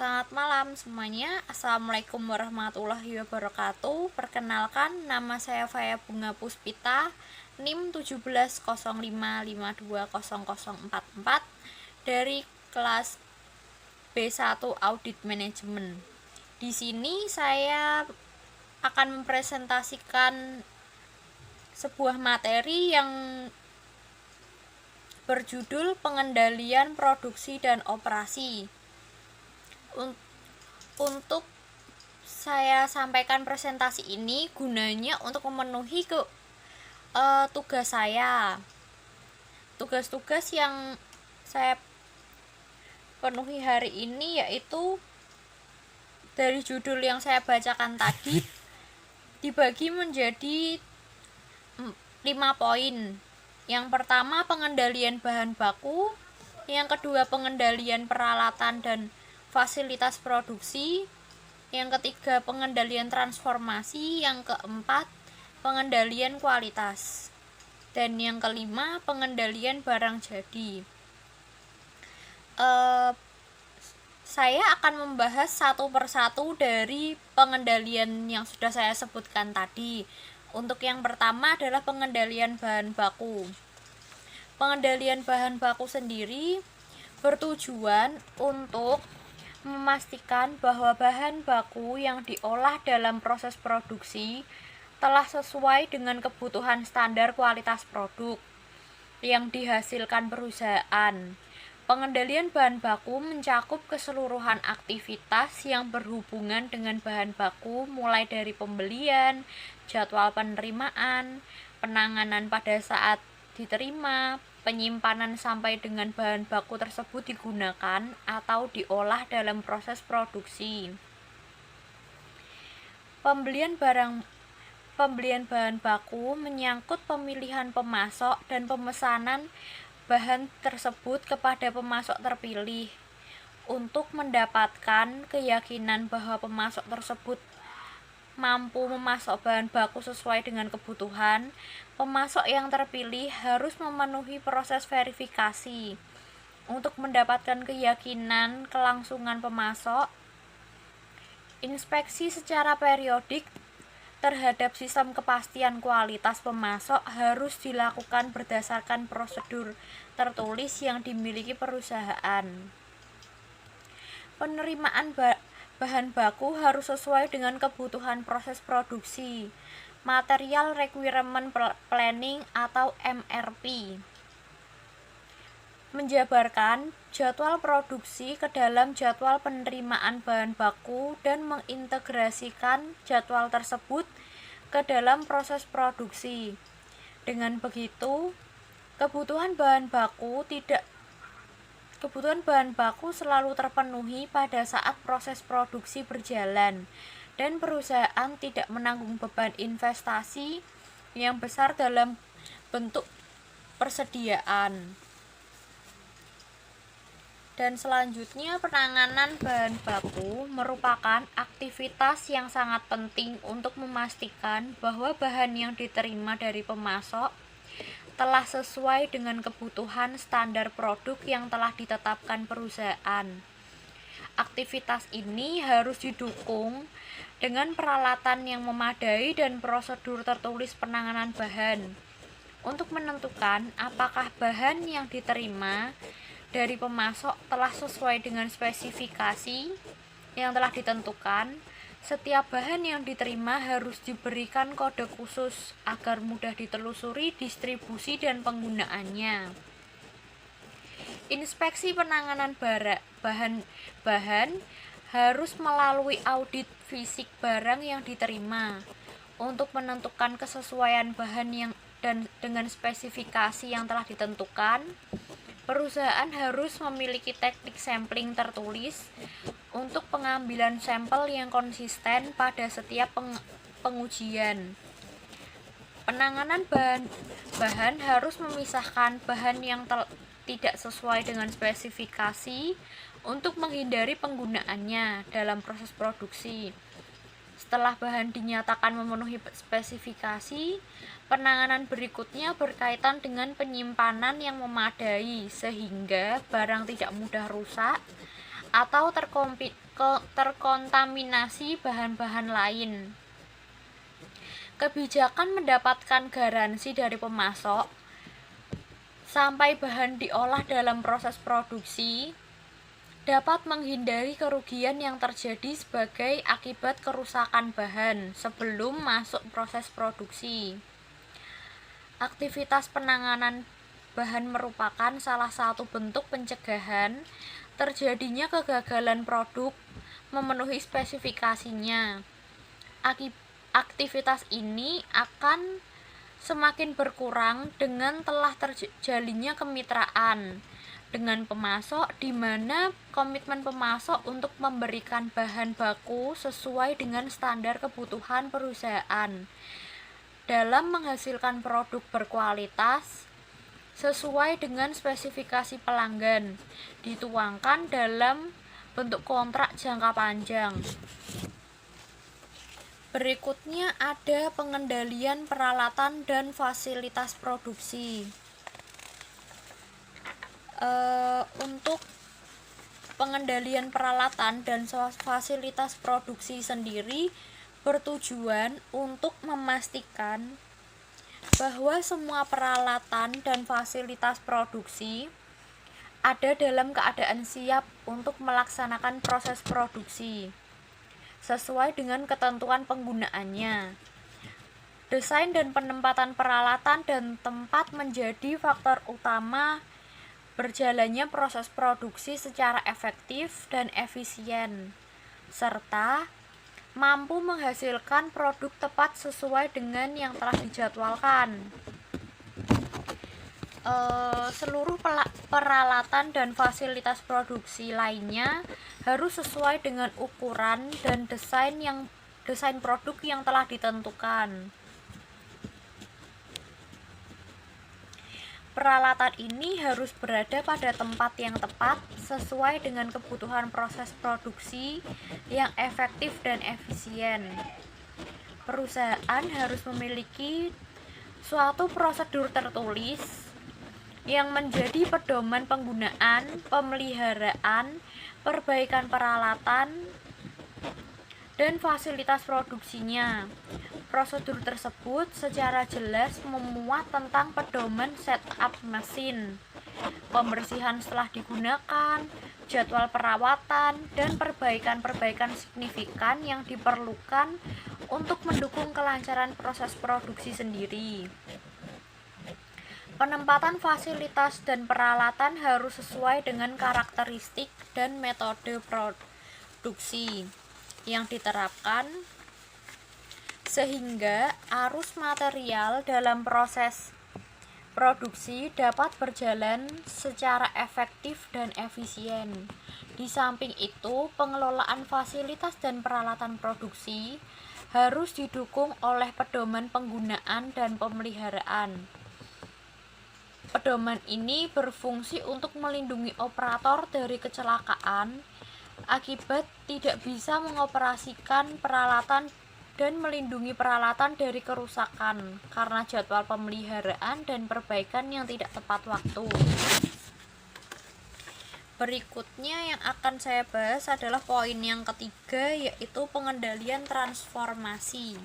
Selamat malam semuanya. Assalamualaikum warahmatullahi wabarakatuh. Perkenalkan, nama saya Faya Bunga Puspita, NIM 1705520044 dari kelas B1 Audit Manajemen. Di sini saya akan mempresentasikan sebuah materi yang berjudul pengendalian produksi dan operasi. Untuk saya sampaikan presentasi ini gunanya untuk memenuhi tugas saya. Tugas-tugas yang saya penuhi hari ini yaitu dari judul yang saya bacakan tadi dibagi menjadi 5 poin. Yang pertama, pengendalian bahan baku. Yang kedua, pengendalian peralatan dan fasilitas produksi. Yang ketiga, pengendalian transformasi. Yang keempat, pengendalian kualitas. Dan yang kelima, pengendalian barang jadi. Saya akan membahas satu persatu dari pengendalian yang sudah saya sebutkan tadi. Untuk yang pertama adalah pengendalian bahan baku. Pengendalian bahan baku sendiri bertujuan untuk memastikan bahwa bahan baku yang diolah dalam proses produksi telah sesuai dengan kebutuhan standar kualitas produk yang dihasilkan perusahaan. Pengendalian bahan baku mencakup keseluruhan aktivitas yang berhubungan dengan bahan baku, mulai dari pembelian, jadwal penerimaan, penanganan pada saat diterima, penyimpanan sampai dengan bahan baku tersebut digunakan atau diolah dalam proses produksi. Pembelian bahan baku menyangkut pemilihan pemasok dan pemesanan bahan tersebut kepada pemasok terpilih. Untuk mendapatkan keyakinan bahwa pemasok tersebut mampu memasok bahan baku sesuai dengan kebutuhan, pemasok yang terpilih harus memenuhi proses verifikasi. Untuk mendapatkan keyakinan kelangsungan pemasok, inspeksi secara periodik terhadap sistem kepastian kualitas pemasok harus dilakukan berdasarkan prosedur tertulis yang dimiliki perusahaan. Penerimaan bahan baku harus sesuai dengan kebutuhan proses produksi. Material Requirement Planning atau MRP menjabarkan jadwal produksi ke dalam jadwal penerimaan bahan baku dan mengintegrasikan jadwal tersebut ke dalam proses produksi. Dengan begitu, kebutuhan bahan baku selalu terpenuhi pada saat proses produksi berjalan dan perusahaan tidak menanggung beban investasi yang besar dalam bentuk persediaan. Dan selanjutnya, penanganan bahan baku merupakan aktivitas yang sangat penting untuk memastikan bahwa bahan yang diterima dari pemasok telah sesuai dengan kebutuhan standar produk yang telah ditetapkan perusahaan. Aktivitas ini harus didukung dengan peralatan yang memadai dan prosedur tertulis penanganan bahan untuk menentukan apakah bahan yang diterima dari pemasok telah sesuai dengan spesifikasi yang telah ditentukan. Setiap bahan yang diterima harus diberikan kode khusus agar mudah ditelusuri distribusi dan penggunaannya. Inspeksi penanganan bahan harus melalui audit fisik barang yang diterima untuk menentukan kesesuaian bahan dengan spesifikasi yang telah ditentukan. Perusahaan harus memiliki teknik sampling tertulis untuk pengambilan sampel yang konsisten pada setiap pengujian. Penanganan bahan harus memisahkan bahan yang tidak sesuai dengan spesifikasi untuk menghindari penggunaannya dalam proses produksi. Setelah bahan dinyatakan memenuhi spesifikasi, penanganan berikutnya berkaitan dengan penyimpanan yang memadai sehingga barang tidak mudah rusak atau terkontaminasi bahan-bahan lain. Kebijakan mendapatkan garansi dari pemasok sampai bahan diolah dalam proses produksi dapat menghindari kerugian yang terjadi sebagai akibat kerusakan bahan sebelum masuk proses produksi. Aktivitas penanganan bahan merupakan salah satu bentuk pencegahan terjadinya kegagalan produk memenuhi spesifikasinya. Aktivitas ini akan semakin berkurang dengan telah terjalinnya kemitraan dengan pemasok, di mana komitmen pemasok untuk memberikan bahan baku sesuai dengan standar kebutuhan perusahaan dalam menghasilkan produk berkualitas sesuai dengan spesifikasi pelanggan dituangkan dalam bentuk kontrak jangka panjang. Berikutnya ada pengendalian peralatan dan fasilitas produksi. Untuk pengendalian peralatan dan fasilitas produksi sendiri bertujuan untuk memastikan bahwa semua peralatan dan fasilitas produksi ada dalam keadaan siap untuk melaksanakan proses produksi sesuai dengan ketentuan penggunaannya. Desain dan penempatan peralatan dan tempat menjadi faktor utama berjalannya proses produksi secara efektif dan efisien, serta mampu menghasilkan produk tepat sesuai dengan yang telah dijadwalkan. Seluruh peralatan dan fasilitas produksi lainnya harus sesuai dengan ukuran dan desain produk yang telah ditentukan. Peralatan ini harus berada pada tempat yang tepat sesuai dengan kebutuhan proses produksi yang efektif dan efisien. Perusahaan harus memiliki suatu prosedur tertulis yang menjadi pedoman penggunaan, pemeliharaan, perbaikan peralatan, dan fasilitas produksinya. Prosedur tersebut secara jelas memuat tentang pedoman setup mesin, pembersihan setelah digunakan, jadwal perawatan, dan perbaikan-perbaikan signifikan yang diperlukan untuk mendukung kelancaran proses produksi sendiri. Penempatan fasilitas dan peralatan harus sesuai dengan karakteristik dan metode produksi yang diterapkan sehingga arus material dalam proses produksi dapat berjalan secara efektif dan efisien. Di samping itu, pengelolaan fasilitas dan peralatan produksi harus didukung oleh pedoman penggunaan dan pemeliharaan. Pedoman ini berfungsi untuk melindungi operator dari kecelakaan akibat tidak bisa mengoperasikan peralatan dan melindungi peralatan dari kerusakan karena jadwal pemeliharaan dan perbaikan yang tidak tepat waktu. Berikutnya yang akan saya bahas adalah poin yang ketiga, yaitu pengendalian transformasi.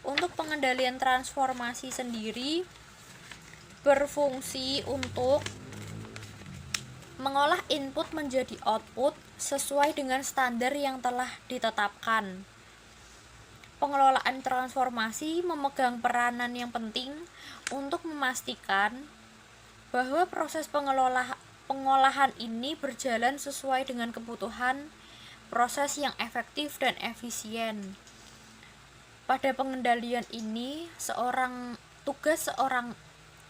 Untuk pengendalian transformasi sendiri berfungsi untuk mengolah input menjadi output sesuai dengan standar yang telah ditetapkan. Pengelolaan transformasi memegang peranan yang penting untuk memastikan bahwa proses pengolahan ini berjalan sesuai dengan kebutuhan proses yang efektif dan efisien. Pada pengendalian ini, tugas seorang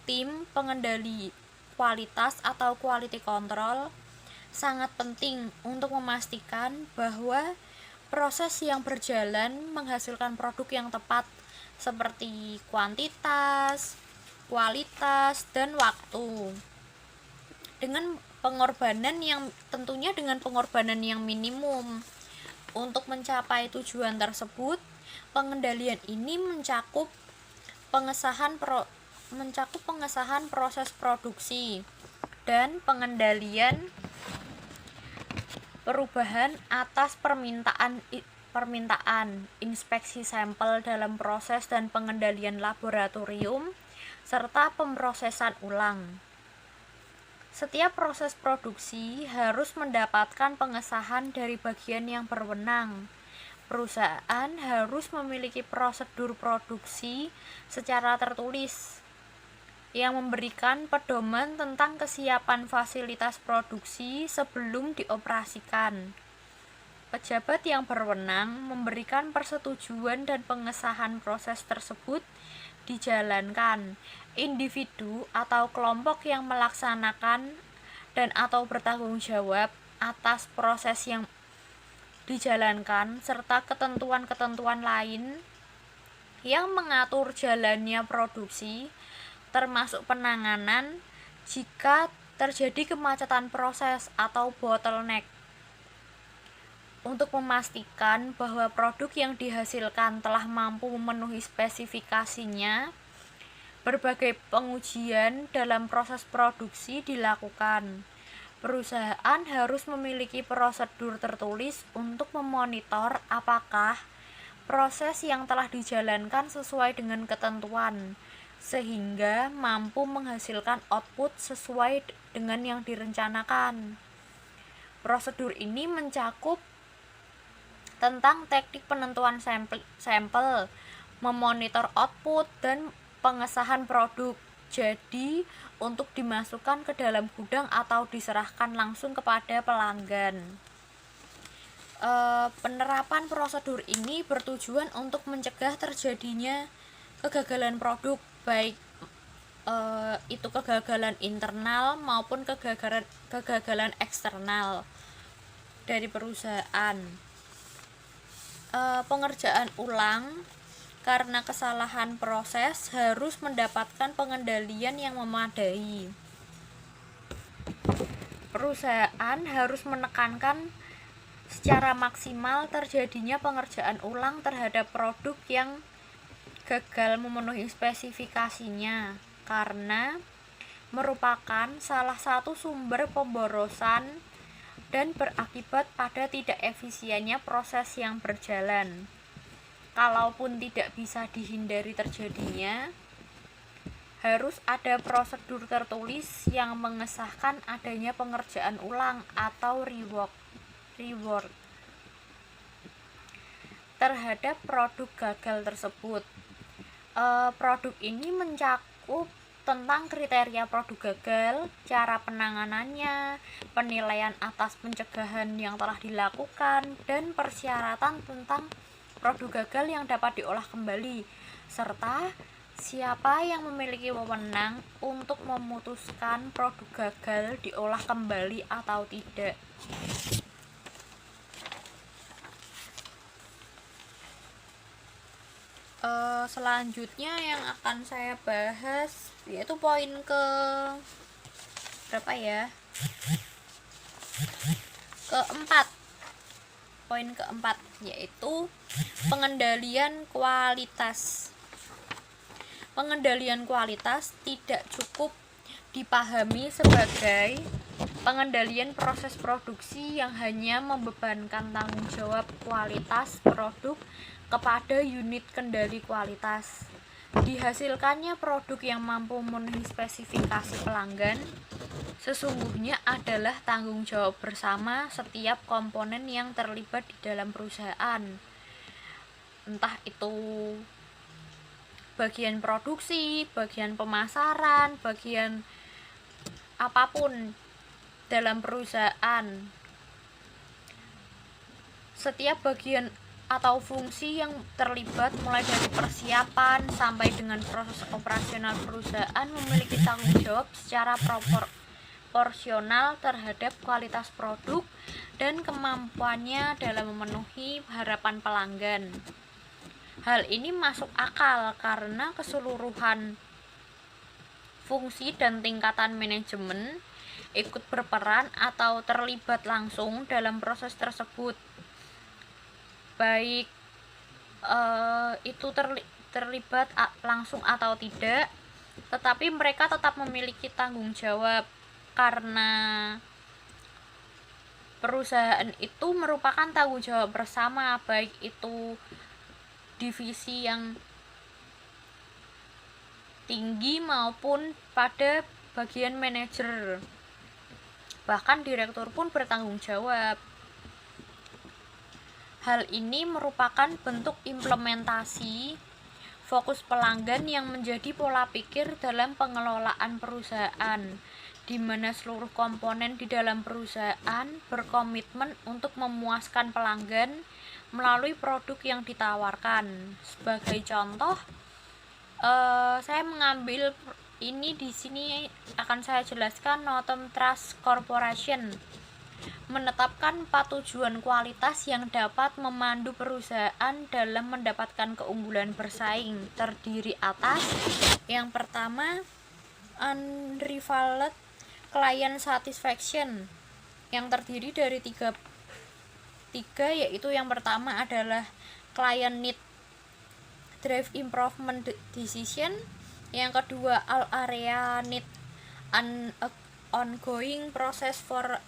tim pengendali kualitas atau quality control sangat penting untuk memastikan bahwa proses yang berjalan menghasilkan produk yang tepat seperti kuantitas, kualitas, dan waktu. Dengan pengorbanan yang minimum. Untuk mencapai tujuan tersebut, pengendalian ini mencakup pengesahan proses produksi dan pengendalian perubahan atas permintaan, inspeksi sampel dalam proses dan pengendalian laboratorium, serta pemrosesan ulang. Setiap proses produksi harus mendapatkan pengesahan dari bagian yang berwenang. Perusahaan harus memiliki prosedur produksi secara tertulis yang memberikan pedoman tentang kesiapan fasilitas produksi sebelum dioperasikan. Pejabat yang berwenang memberikan persetujuan dan pengesahan proses tersebut dijalankan. Individu atau kelompok yang melaksanakan dan atau bertanggung jawab atas proses yang dijalankan serta ketentuan-ketentuan lain yang mengatur jalannya produksi, termasuk penanganan jika terjadi kemacetan proses atau bottleneck. Untuk memastikan bahwa produk yang dihasilkan telah mampu memenuhi spesifikasinya, berbagai pengujian dalam proses produksi dilakukan. Perusahaan harus memiliki prosedur tertulis untuk memonitor apakah proses yang telah dijalankan sesuai dengan ketentuan, sehingga mampu menghasilkan output sesuai dengan yang direncanakan. Prosedur ini mencakup tentang teknik penentuan sampel, memonitor output, dan pengesahan produk. Jadi, untuk dimasukkan ke dalam gudang atau diserahkan langsung kepada pelanggan. Penerapan prosedur ini bertujuan untuk mencegah terjadinya kegagalan produk, baik itu kegagalan internal maupun kegagalan eksternal dari perusahaan. Pengerjaan ulang karena kesalahan proses harus mendapatkan pengendalian yang memadai. Perusahaan harus menekankan secara maksimal terjadinya pengerjaan ulang terhadap produk yang gagal memenuhi spesifikasinya, karena merupakan salah satu sumber pemborosan dan berakibat pada tidak efisiennya proses yang berjalan. Kalaupun tidak bisa dihindari terjadinya, harus ada prosedur tertulis yang mengesahkan adanya pengerjaan ulang atau rework terhadap produk gagal tersebut. Produk ini mencakup tentang kriteria produk gagal, cara penanganannya, penilaian atas pencegahan yang telah dilakukan, dan persyaratan tentang produk gagal yang dapat diolah kembali, serta siapa yang memiliki wewenang untuk memutuskan produk gagal diolah kembali atau tidak. Selanjutnya yang akan saya bahas yaitu poin ke berapa ya? Keempat. Poin keempat yaitu pengendalian kualitas. Pengendalian kualitas tidak cukup dipahami sebagai pengendalian proses produksi yang hanya membebankan tanggung jawab kualitas produk kepada unit kendali kualitas. Dihasilkannya produk yang mampu memenuhi spesifikasi pelanggan sesungguhnya adalah tanggung jawab bersama setiap komponen yang terlibat di dalam perusahaan. Entah itu bagian produksi, bagian pemasaran, bagian apapun dalam perusahaan. Setiap bagian atau fungsi yang terlibat mulai dari persiapan sampai dengan proses operasional perusahaan memiliki tanggung jawab secara proporsional terhadap kualitas produk dan kemampuannya dalam memenuhi harapan pelanggan. Hal ini masuk akal karena keseluruhan fungsi dan tingkatan manajemen ikut berperan atau terlibat langsung dalam proses tersebut, baik itu terlibat langsung atau tidak, tetapi mereka tetap memiliki tanggung jawab karena perusahaan itu merupakan tanggung jawab bersama, baik itu divisi yang tinggi maupun pada bagian manajer. Bahkan direktur pun bertanggung jawab. Hal ini merupakan bentuk implementasi fokus pelanggan yang menjadi pola pikir dalam pengelolaan perusahaan, di mana seluruh komponen di dalam perusahaan berkomitmen untuk memuaskan pelanggan melalui produk yang ditawarkan. Sebagai contoh, saya mengambil ini di sini akan saya jelaskan. Northern Trust Corporation menetapkan 4 tujuan kualitas yang dapat memandu perusahaan dalam mendapatkan keunggulan bersaing. Terdiri atas yang pertama, unrivaled client satisfaction, yang terdiri dari tiga, yaitu yang pertama adalah client need drive improvement decision, yang kedua all area need an ongoing process for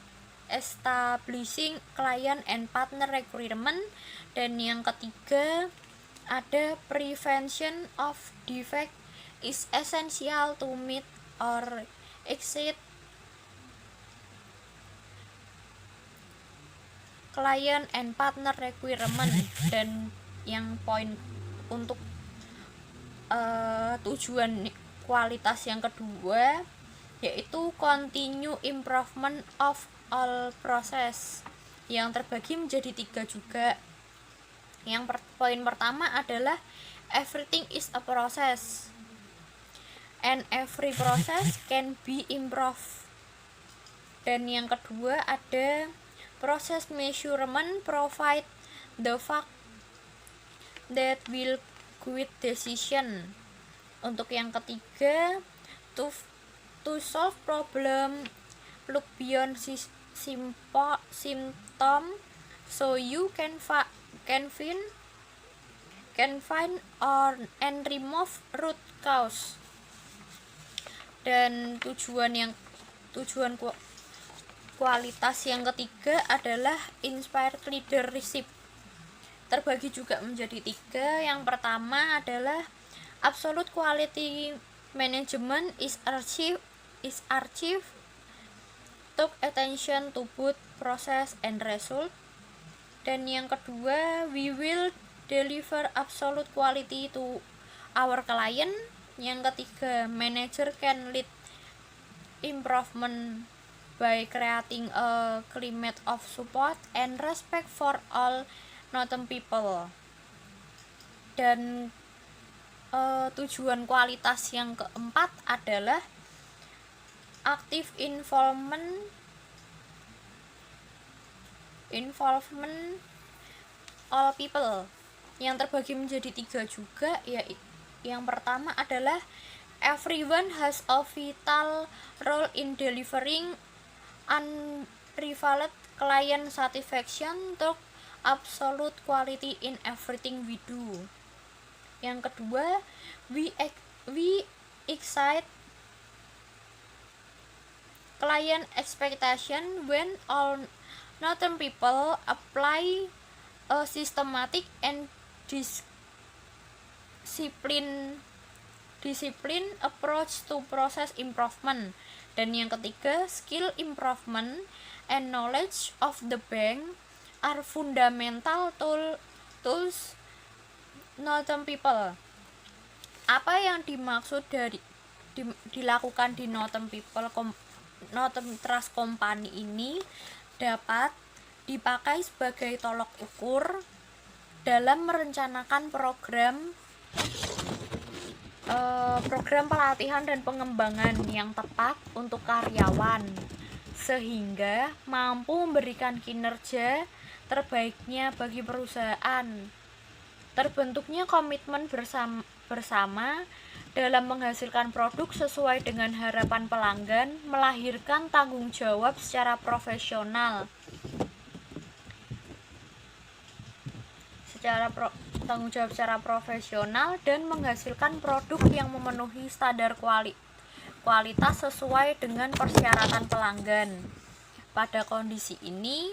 establishing client and partner requirement, dan yang ketiga ada prevention of defect is essential to meet or exceed client and partner requirement. Dan yang poin untuk tujuan kualitas yang kedua yaitu continue improvement of all process, yang terbagi menjadi 3 juga. Yang poin pertama adalah everything is a process and every process can be improved. Dan yang kedua ada process measurement provide the fact that will guide decision. Untuk yang ketiga, to solve problem look beyond symptom so you can find and remove root cause. Dan tujuan kualitas yang ketiga adalah inspired leadership. Terbagi juga menjadi 3. Yang pertama adalah absolute quality management is achieved took attention to both process and result. Dan yang kedua, we will deliver absolute quality to our client. Yang ketiga, manager can lead improvement by creating a climate of support and respect for all Northern people. Dan tujuan kualitas yang keempat adalah active involvement all people, yang terbagi menjadi 3 juga. Yang pertama adalah everyone has a vital role in delivering unrivaled client satisfaction to absolute quality in everything we do. Yang kedua, we excite client expectation when all Northern people apply a systematic and discipline approach to process improvement. Dan yang ketiga, skill improvement and knowledge of the bank are fundamental tools Northern people. Apa yang dimaksud dari dilakukan di Northern Trust Company ini dapat dipakai sebagai tolok ukur dalam merencanakan program pelatihan dan pengembangan yang tepat untuk karyawan, sehingga mampu memberikan kinerja terbaiknya bagi perusahaan. Terbentuknya komitmen bersama dalam menghasilkan produk sesuai dengan harapan pelanggan melahirkan tanggung jawab secara profesional. Tanggung jawab secara profesional dan menghasilkan produk yang memenuhi standar kualitas sesuai dengan persyaratan pelanggan. Pada kondisi ini,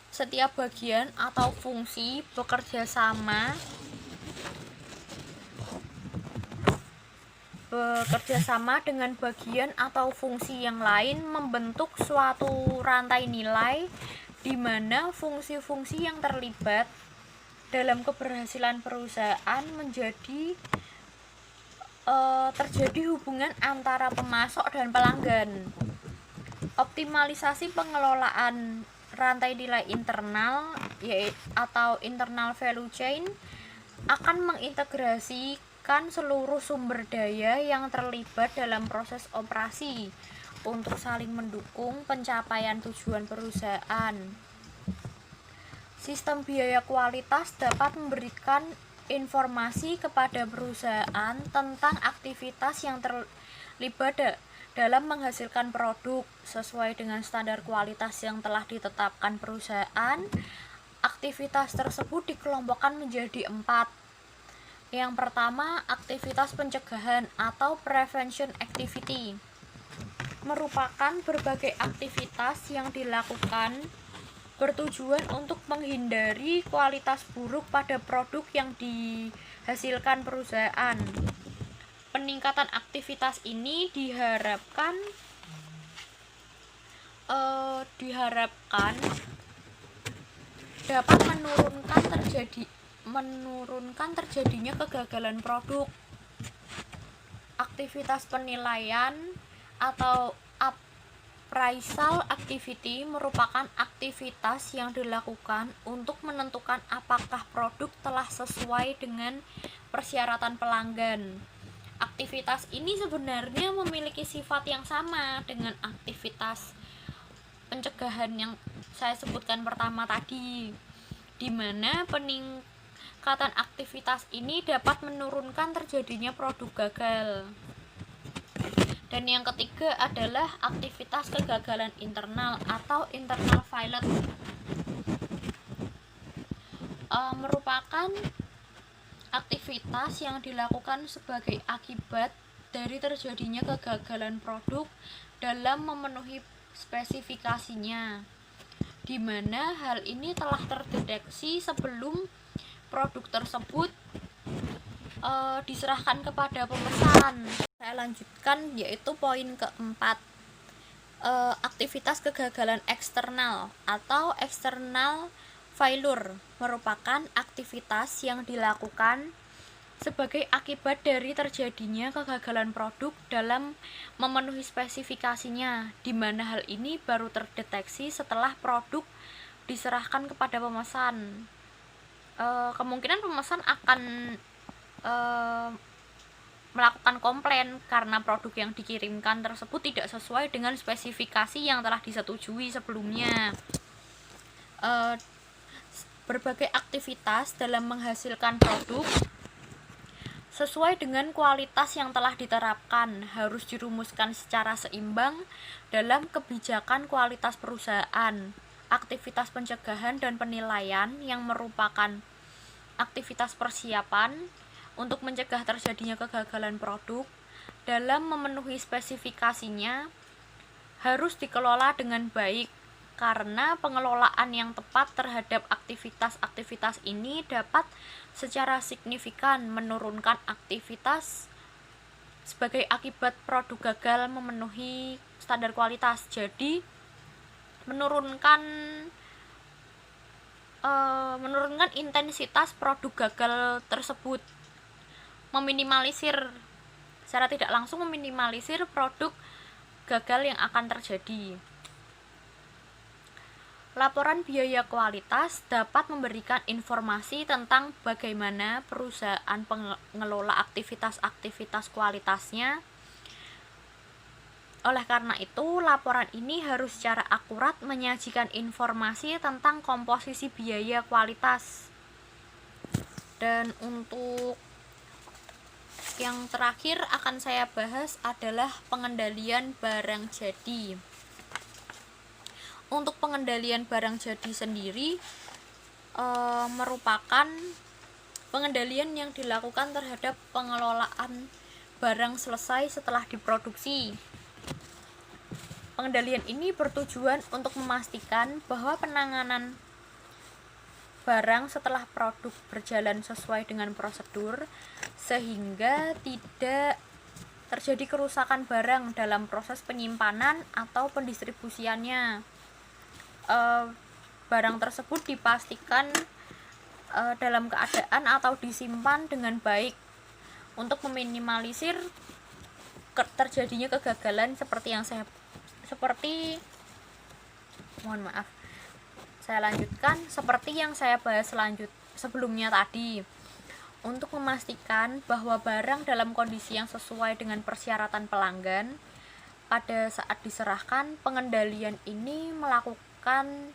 setiap bagian atau fungsi bekerja sama dengan bagian atau fungsi yang lain membentuk suatu rantai nilai di mana fungsi-fungsi yang terlibat dalam keberhasilan perusahaan terjadi hubungan antara pemasok dan pelanggan. Optimalisasi pengelolaan rantai nilai internal atau internal value chain akan mengintegrasikan seluruh sumber daya yang terlibat dalam proses operasi untuk saling mendukung pencapaian tujuan perusahaan. Sistem biaya kualitas dapat memberikan informasi kepada perusahaan tentang aktivitas yang terlibat dalam menghasilkan produk sesuai dengan standar kualitas yang telah ditetapkan perusahaan. Aktivitas tersebut dikelompokkan menjadi 4. Yang pertama, aktivitas pencegahan atau prevention activity merupakan berbagai aktivitas yang dilakukan bertujuan untuk menghindari kualitas buruk pada produk yang dihasilkan perusahaan. Peningkatan aktivitas ini diharapkan dapat menurunkan terjadinya kegagalan produk. Aktivitas penilaian atau appraisal activity merupakan aktivitas yang dilakukan untuk menentukan apakah produk telah sesuai dengan persyaratan pelanggan. Aktivitas ini sebenarnya memiliki sifat yang sama dengan aktivitas pencegahan yang saya sebutkan pertama tadi, di mana peningkatan aktivitas ini dapat menurunkan terjadinya produk gagal. Dan yang ketiga adalah aktivitas kegagalan internal atau internal failure, merupakan aktivitas yang dilakukan sebagai akibat dari terjadinya kegagalan produk dalam memenuhi spesifikasinya, di mana hal ini telah terdeteksi sebelum produk tersebut diserahkan kepada pemesan. Saya lanjutkan, yaitu poin keempat, aktivitas kegagalan eksternal atau external failure merupakan aktivitas yang dilakukan sebagai akibat dari terjadinya kegagalan produk dalam memenuhi spesifikasinya, di mana hal ini baru terdeteksi setelah produk diserahkan kepada pemesan. Kemungkinan pemesan akan melakukan komplain karena produk yang dikirimkan tersebut tidak sesuai dengan spesifikasi yang telah disetujui sebelumnya. Berbagai aktivitas dalam menghasilkan produk sesuai dengan kualitas yang telah diterapkan harus dirumuskan secara seimbang dalam kebijakan kualitas perusahaan. Aktivitas pencegahan dan penilaian yang merupakan aktivitas persiapan untuk mencegah terjadinya kegagalan produk dalam memenuhi spesifikasinya harus dikelola dengan baik, karena pengelolaan yang tepat terhadap aktivitas-aktivitas ini dapat secara signifikan menurunkan aktivitas sebagai akibat produk gagal memenuhi standar kualitas. Jadi menurunkan intensitas produk gagal tersebut, secara tidak langsung meminimalisir produk gagal yang akan terjadi. Laporan biaya kualitas dapat memberikan informasi tentang bagaimana perusahaan pengelola aktivitas-aktivitas kualitasnya. Oleh karena itu, laporan ini harus secara akurat menyajikan informasi tentang komposisi biaya kualitas. Dan untuk yang terakhir akan saya bahas adalah pengendalian barang jadi. Untuk pengendalian barang jadi sendiri merupakan pengendalian yang dilakukan terhadap pengelolaan barang selesai setelah diproduksi. Pengendalian ini bertujuan untuk memastikan bahwa penanganan barang setelah produk berjalan sesuai dengan prosedur, sehingga tidak terjadi kerusakan barang dalam proses penyimpanan atau pendistribusiannya. Barang tersebut dipastikan dalam keadaan atau disimpan dengan baik untuk meminimalisir terjadinya kegagalan seperti yang saya bahas sebelumnya tadi. Untuk memastikan bahwa barang dalam kondisi yang sesuai dengan persyaratan pelanggan pada saat diserahkan, pengendalian ini melakukannya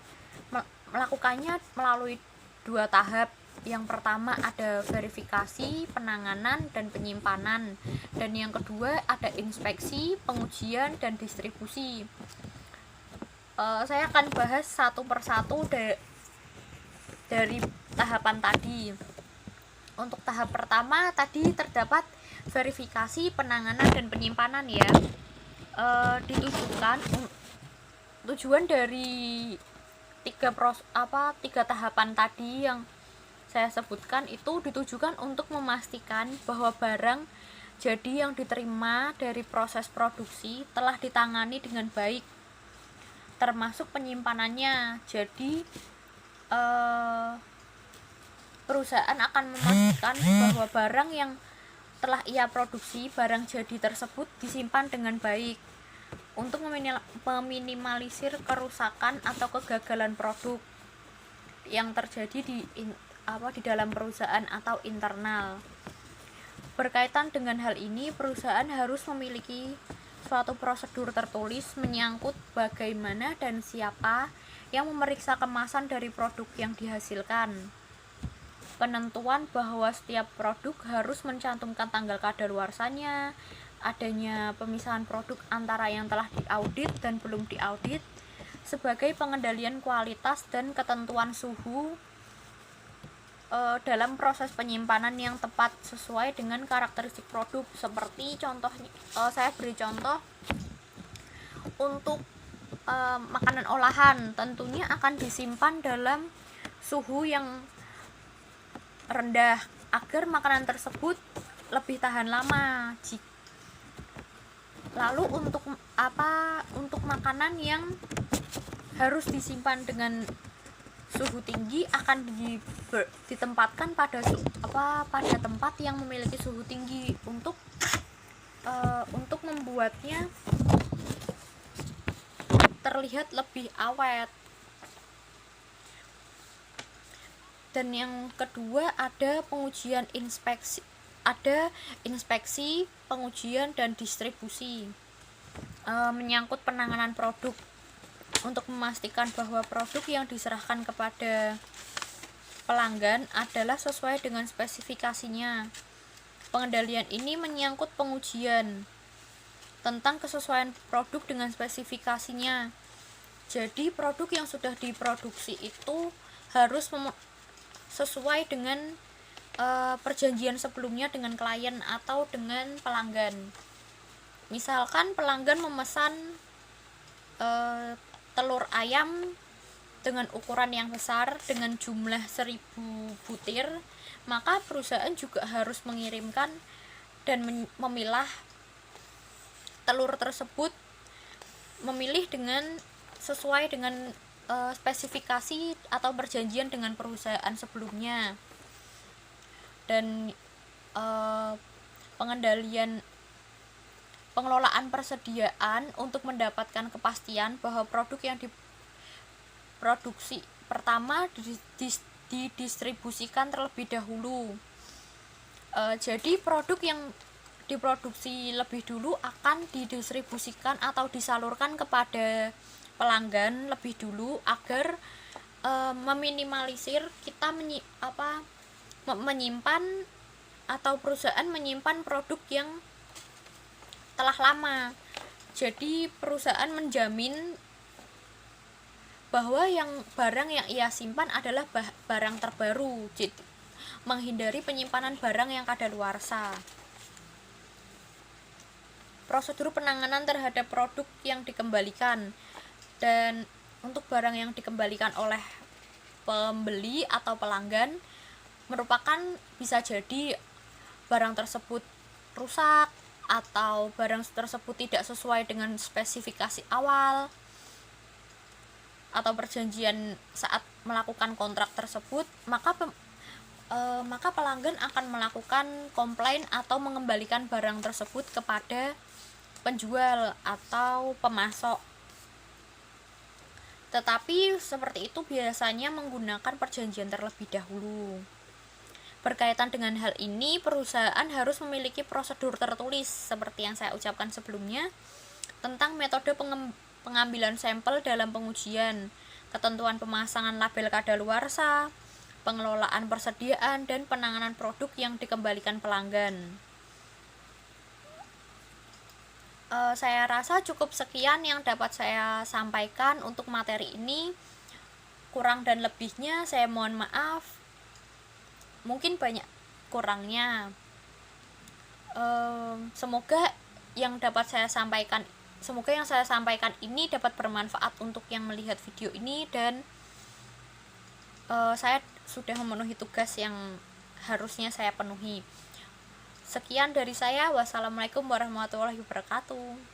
melalui 2 tahap. Yang pertama ada verifikasi, penanganan, dan penyimpanan, dan yang kedua ada inspeksi, pengujian, dan distribusi. Saya akan bahas satu persatu dari tahapan tadi. Untuk tahap pertama tadi terdapat verifikasi, penanganan, dan penyimpanan ya. Tujuan dari tiga tahapan tadi yang saya sebutkan itu ditujukan untuk memastikan bahwa barang jadi yang diterima dari proses produksi telah ditangani dengan baik, termasuk penyimpanannya. Jadi perusahaan akan memastikan bahwa barang yang telah ia produksi, barang jadi tersebut disimpan dengan baik untuk meminimalisir kerusakan atau kegagalan produk yang terjadi di dalam perusahaan atau internal. Berkaitan dengan hal ini, perusahaan harus memiliki suatu prosedur tertulis menyangkut bagaimana dan siapa yang memeriksa kemasan dari produk yang dihasilkan. Penentuan bahwa setiap produk harus mencantumkan tanggal kadaluarsanya, adanya pemisahan produk antara yang telah diaudit dan belum diaudit, sebagai pengendalian kualitas dan ketentuan suhu dalam proses penyimpanan yang tepat sesuai dengan karakteristik produk. Seperti contohnya, saya beri contoh untuk makanan olahan, tentunya akan disimpan dalam suhu yang rendah agar makanan tersebut lebih tahan lama. Lalu untuk makanan yang harus disimpan dengan suhu tinggi akan ditempatkan pada tempat yang memiliki suhu tinggi untuk membuatnya terlihat lebih awet. Dan yang kedua ada inspeksi, pengujian, dan distribusi. Menyangkut penanganan produk, untuk memastikan bahwa produk yang diserahkan kepada pelanggan adalah sesuai dengan spesifikasinya. Pengendalian ini menyangkut pengujian tentang kesesuaian produk dengan spesifikasinya. Jadi produk yang sudah diproduksi itu harus sesuai dengan perjanjian sebelumnya dengan klien atau dengan pelanggan. Misalkan pelanggan memesan telur ayam dengan ukuran yang besar dengan jumlah 1000 butir, maka perusahaan juga harus mengirimkan dan memilah telur tersebut, memilih sesuai dengan spesifikasi atau perjanjian dengan perusahaan sebelumnya. Dan pengelolaan persediaan untuk mendapatkan kepastian bahwa produk yang diproduksi pertama didistribusikan terlebih dahulu. Jadi produk yang diproduksi lebih dulu akan didistribusikan atau disalurkan kepada pelanggan lebih dulu agar meminimalisir kita menyimpan atau perusahaan menyimpan produk yang telah lama. Jadi perusahaan menjamin bahwa barang yang ia simpan adalah barang terbaru, jadi menghindari penyimpanan barang yang kadaluarsa. prosedur penanganan terhadap produk yang dikembalikan. Dan untuk barang yang dikembalikan oleh pembeli atau pelanggan merupakan bisa jadi barang tersebut rusak atau barang tersebut tidak sesuai dengan spesifikasi awal atau perjanjian saat melakukan kontrak tersebut, maka pelanggan akan melakukan komplain atau mengembalikan barang tersebut kepada penjual atau pemasok. Tetapi seperti itu biasanya menggunakan perjanjian terlebih dahulu. Berkaitan dengan hal ini, perusahaan harus memiliki prosedur tertulis seperti yang saya ucapkan sebelumnya tentang metode pengambilan sampel dalam pengujian, ketentuan pemasangan label kadaluarsa, pengelolaan persediaan, dan penanganan produk yang dikembalikan pelanggan. Saya rasa cukup sekian yang dapat saya sampaikan untuk materi ini. Kurang dan lebihnya saya mohon maaf. Mungkin banyak kurangnya. Semoga yang saya sampaikan ini dapat bermanfaat untuk yang melihat video ini, dan saya sudah memenuhi tugas yang harusnya saya penuhi. Sekian dari saya. Wassalamualaikum warahmatullahi wabarakatuh.